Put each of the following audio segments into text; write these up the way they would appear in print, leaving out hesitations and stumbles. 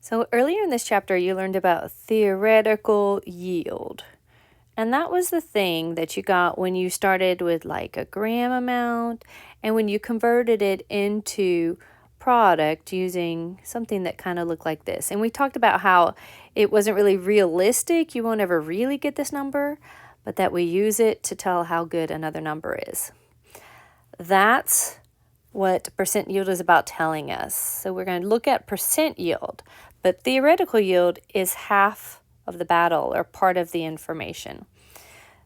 So earlier in this chapter, you learned about theoretical yield. And that was the thing that you got when you started with like a gram amount and when you converted it into product using something that kind of looked like this. And we talked about how it wasn't really realistic. You won't ever really get this number, but that we use it to tell how good another number is. That's what percent yield is about telling us. So we're going to look at percent yield, but theoretical yield is half of the battle or part of the information.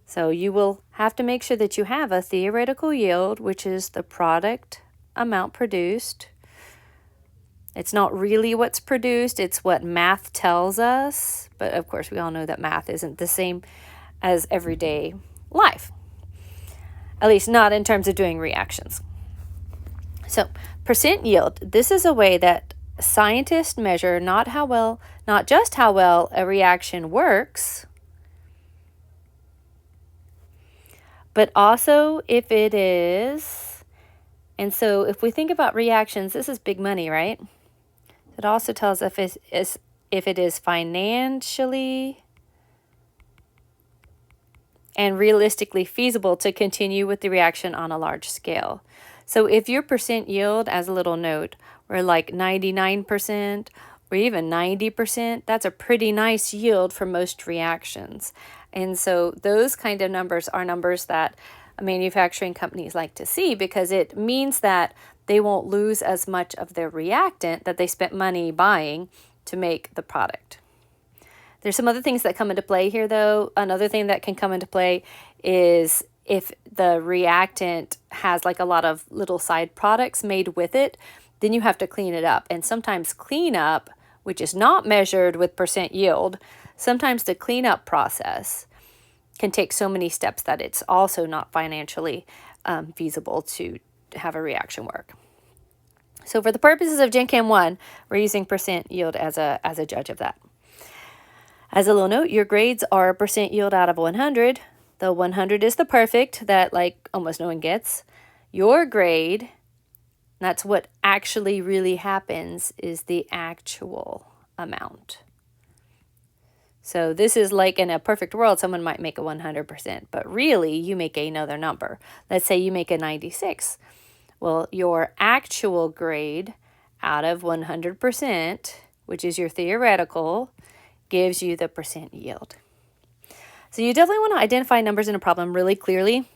So you will have to make sure that you have a theoretical yield, which is the product amount produced. It's not really what's produced, it's what math tells us. But of course, we all know that math isn't the same as everyday life, at least not in terms of doing reactions. So percent yield, this is a way that scientists measure not just how well a reaction works, but also if it is, and so if we think about reactions, this is big money, right? It also tells if it is financially and realistically feasible to continue with the reaction on a large scale. So if your percent yield, as a little note, were like 99% or even 90%, that's a pretty nice yield for most reactions. And so those kind of numbers are numbers that manufacturing companies like to see because it means that they won't lose as much of their reactant that they spent money buying to make the product. There's some other things that come into play here, though. Another thing that can come into play is if the reactant has like a lot of little side products made with it, then you have to clean it up. And sometimes cleanup, which is not measured with percent yield, sometimes the cleanup process can take so many steps that it's also not financially feasible to have a reaction work. So for the purposes of Gen Chem 1, we're using percent yield as a judge of that. As a little note, your grades are percent yield out of 100. The 100 is the perfect that like almost no one gets. Your grade, that's what actually really happens, is the actual amount. So this is like in a perfect world, someone might make a 100%, but really you make another number. Let's say you make a 96. Well, your actual grade out of 100%, which is your theoretical, gives you the percent yield. So you definitely want to identify numbers in a problem really clearly